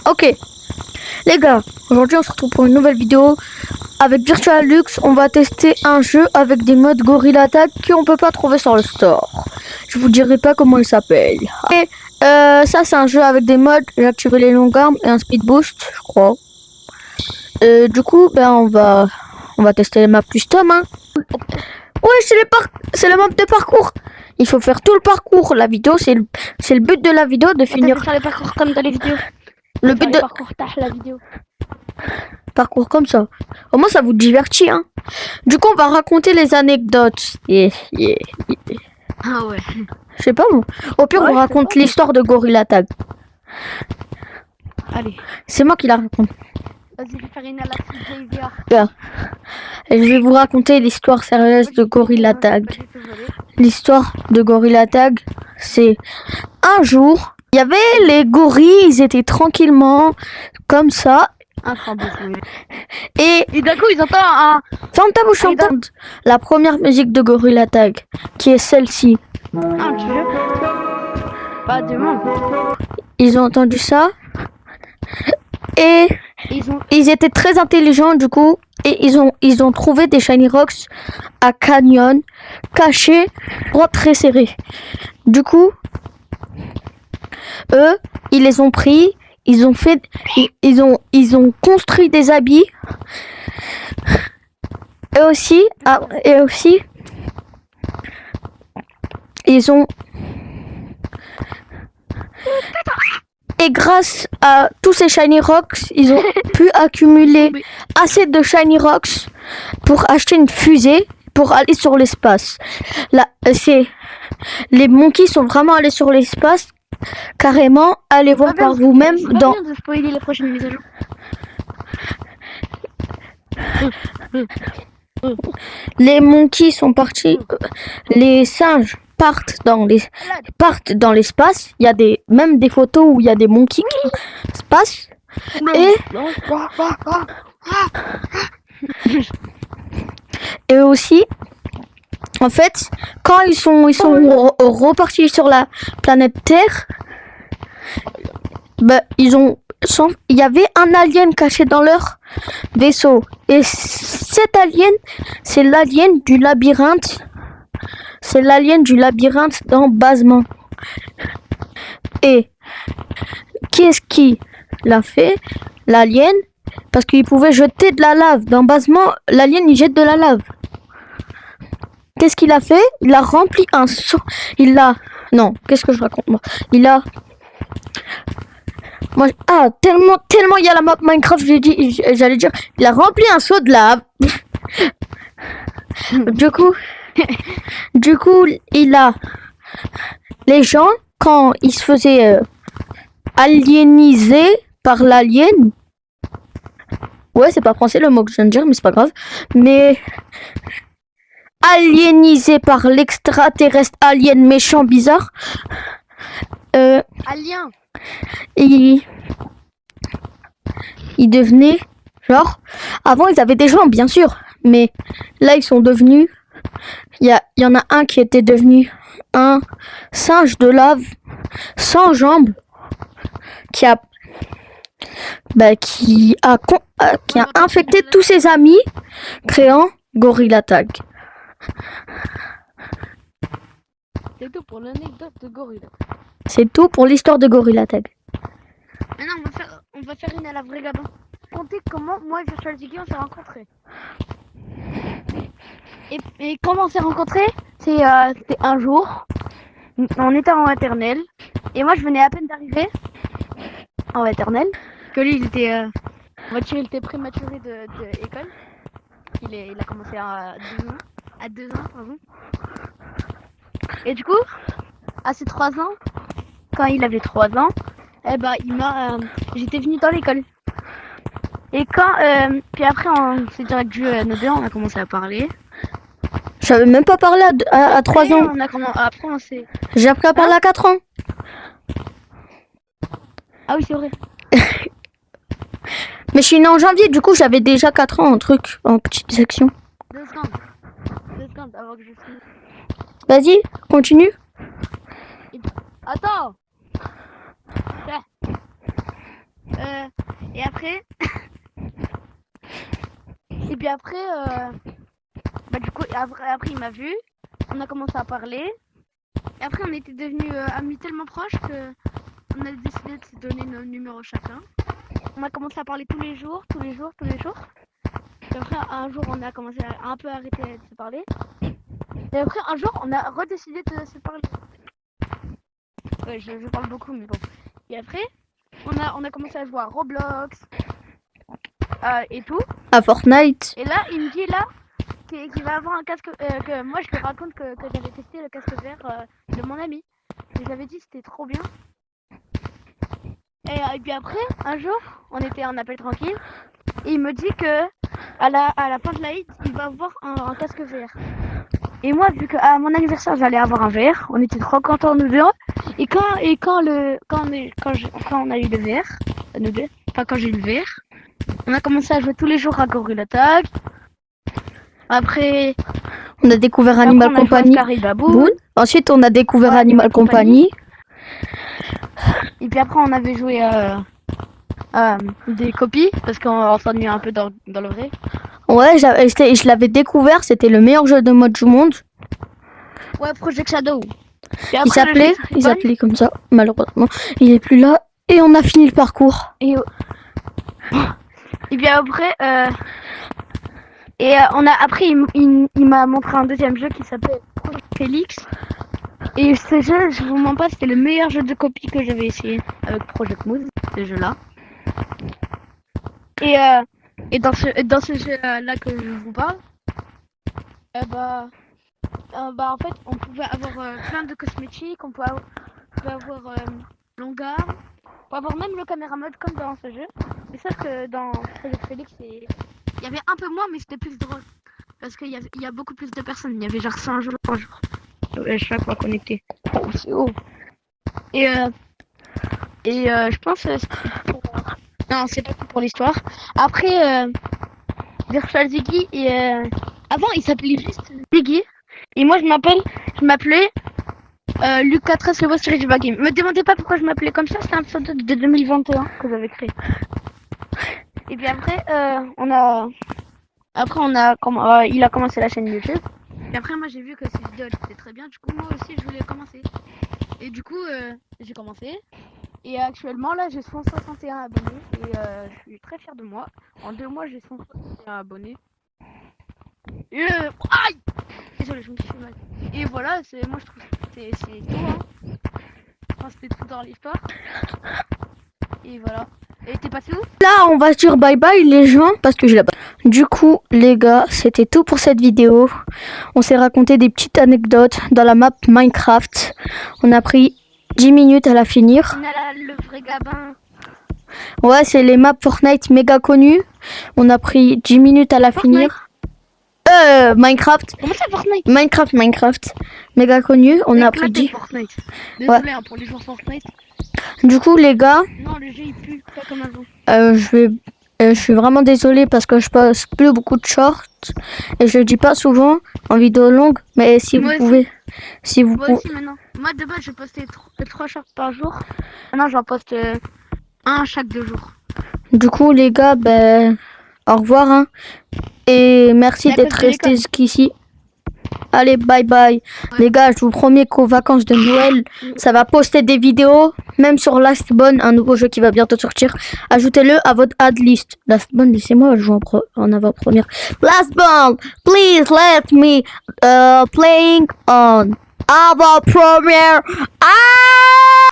Ok, les gars, aujourd'hui on se retrouve pour une nouvelle vidéo avec Virtual Lux. On va tester un jeu avec des modes Gorilla Tag qu'on peut pas trouver sur le store. Je vous dirai pas comment il s'appelle. Et ça c'est un jeu avec des modes. J'ai activé les longues armes et un speed boost, je crois. Du coup, ben on va tester les maps custom. Hein. Ouais, c'est le map de parcours. Il faut faire tout le parcours. La vidéo, c'est le but de la vidéo de finir. Faire les parcours comme dans les vidéos. Le but de parcours la vidéo. Parcours comme ça. Au moins, ça vous divertit, hein. Du coup, on va raconter les anecdotes. Ah ouais. Je sais pas, moi. Au pire, Ouais, on raconte l'histoire de Gorilla Tag. Allez. C'est moi qui la raconte. Vas-y, je vais faire une à la Xavier. Bien. Et je vais vous raconter l'histoire sérieuse de Gorilla Tag. L'histoire de Gorilla Tag, c'est un jour, il y avait les gorilles, ils étaient tranquillement comme ça. Et d'un coup, ils entendent un... ferme ta bouche, entendre la première musique de Gorilla Tag, qui est celle-ci. Un jeu. Pas de monde. Ils ont entendu ça. Et ils étaient très intelligents du coup. Et ils ont trouvé des Shiny Rocks à Canyon, cachés, très serrés. Du coup, eux, ils les ont pris. Ils ont construit des habits. Et aussi, ils ont... Et grâce à tous ces Shiny Rocks, ils ont pu accumuler assez de Shiny Rocks pour acheter une fusée pour aller sur l'espace. Là, les monkeys sont vraiment allés sur l'espace. Carrément, allez voir par vous-même dans... de spoiler les prochaines mises à jour. Les monkeys sont partis. Les singes partent dans l'espace. Il y a même des photos où il y a des monkeys qui se passent. Et aussi, en fait, quand ils sont repartis sur la planète Terre, bah, il y avait un alien caché dans leur vaisseau. Et cet alien, c'est l'alien du labyrinthe. C'est l'alien du labyrinthe dans Basement. Et qui est-ce qui l'a fait? L'alien. Parce qu'il pouvait jeter de la lave. Dans Basement, l'alien, il jette de la lave. Qu'est-ce qu'il a fait? Il a rempli un seau. Non, qu'est-ce que je raconte moi? Tellement il y a la map Minecraft, j'allais dire, il a rempli un seau de lave. du coup, les gens, quand ils se faisaient aliéniser par l'alien, ouais, c'est pas français le mot que je viens de dire, mais c'est pas grave, mais aliénisé par l'extraterrestre alien méchant bizarre, Alien. Ils devenaient genre, avant ils avaient des jambes bien sûr, mais là ils sont devenus, il y en a un qui était devenu un singe de lave sans jambes qui a infecté tous ses amis, créant Gorilla Tag. C'est tout pour l'anecdote de Gorilla. C'est tout pour l'histoire de Gorilla Tag. Maintenant, on va faire une à la vraie gamin. Comptez comment moi et Virtual Ziggy on s'est rencontrés. Et comment on s'est rencontrés? C'était un jour. On était en maternelle. Et moi, je venais à peine d'arriver en maternelle. Que lui, il était prématuré de école. Il a commencé à 2 ans. À 2 ans, pardon. Et du coup, à ses 3 ans, quand il avait 3 ans, j'étais venue dans l'école. Et puis après, on s'est direct vu nos deux, on a commencé à parler. Je savais même pas parler à 3 ans. Après, on s'est... J'ai appris à parler à 4 ans. Ah oui, c'est vrai. Mais je suis née en janvier, du coup j'avais déjà 4 ans en petite section. 2 secondes. 2 secondes avant que je finisse. Vas-y, continue. Attends. Et après, et puis après, bah du coup, après il m'a vu, on a commencé à parler. Et après, on était devenus amis tellement proches que on a décidé de se donner nos numéros chacun. On a commencé à parler tous les jours. Et après, un jour, on a commencé à un peu arrêter de se parler. Et après, un jour, on a redécidé de se parler. Ouais, je parle beaucoup, mais bon. Et après, on a commencé à jouer à Roblox et tout. À Fortnite. Et là, il me dit là qu'il va avoir un casque. Que moi, je lui raconte que j'avais testé le casque vert de mon ami. Et j'avais dit c'était trop bien. Et puis après, un jour, on était en appel tranquille. Et il me dit que à la fin de la hit, il va avoir un casque vert. Et moi, vu qu'à mon anniversaire, j'allais avoir un verre, on était trop contents nous deux. Et quand on a eu le verre, nous deux, enfin quand j'ai eu le verre, on a commencé à jouer tous les jours à Gorilla Tag. Après, on a découvert Animal Company. Ensuite, on a découvert Animal Company. Et puis après, on avait joué des copies parce qu'on s'ennuyait un peu dans le vrai. Ouais, je l'avais découvert, c'était le meilleur jeu de mode du monde. Ouais, Project Shadow. Il s'appelait comme ça, malheureusement. Il est plus là et on a fini le parcours. Et bien après, après il m'a montré un deuxième jeu qui s'appelle Félix. Et ce jeu, je vous mens pas, c'était le meilleur jeu de copie que j'avais essayé avec Project Moose, ce jeu-là. Et dans ce jeu-là que je vous parle, en fait, on pouvait avoir plein de cosmétiques, on pouvait avoir longue arme, on pouvait avoir même le caméra mode comme dans ce jeu. Mais sauf que dans Project Felix, il y avait un peu moins, mais c'était plus drôle. Parce qu'il y a beaucoup plus de personnes, il y avait genre 100 jours par jour. Chaque fois connecté. Oh, c'est haut. Et je pense que non, c'est pas tout pour l'histoire. Après, Virtual Ziggy, avant il s'appelait juste Ziggy. Et moi je m'appelais Lucas 13 le boss du Game. Me demandez pas pourquoi je m'appelais comme ça, c'était un pseudo de 2021 que j'avais créé. Et puis après, il a commencé la chaîne YouTube. Et après, moi j'ai vu que ces vidéos étaient très bien. Du coup, moi aussi je voulais commencer. Et du coup, j'ai commencé. Et actuellement, là, j'ai 161 abonnés. Et je suis très fier de moi. En 2 mois, j'ai 161 abonnés. Et aïe! Désolé, je me suis fait mal. Et voilà, moi je trouve que c'est tout. Hein. Enfin, c'était tout dans l'histoire. Et voilà. Et t'es passé où? Là, on va dire bye bye les gens parce que je l'ai pas. Du coup, les gars, c'était tout pour cette vidéo. On s'est raconté des petites anecdotes dans la map Minecraft. On a pris 10 minutes à la finir. On a le vrai gabin. Ouais, c'est les maps Fortnite méga connues. On a pris 10 minutes à la finir. Minecraft. Comment ça, Fortnite? Minecraft. Méga connu. On a pris 10. Fortnite. Désolé hein, pour les joueurs Fortnite. Du coup, les gars. Non, le jeu il pue, pas comme avant. Je suis vraiment désolée parce que je poste plus beaucoup de shorts. Et je le dis pas souvent en vidéo longue. Mais si vous pouvez. Si vous Moi aussi maintenant. Moi de base, je postais 3 shorts par jour. Maintenant, j'en poste un chaque 2 jours. Du coup, les gars, au revoir. Hein. Et merci d'être restés jusqu'ici. Allez, bye bye. Ouais. Les gars, je vous promets qu'aux vacances de Noël, ça va poster des vidéos. Même sur Lastborn, un nouveau jeu qui va bientôt sortir. Ajoutez-le à votre ad list. Lastborn, laissez-moi jouer en avant-première. Lastborn, please let me playing on avant-première. Ah!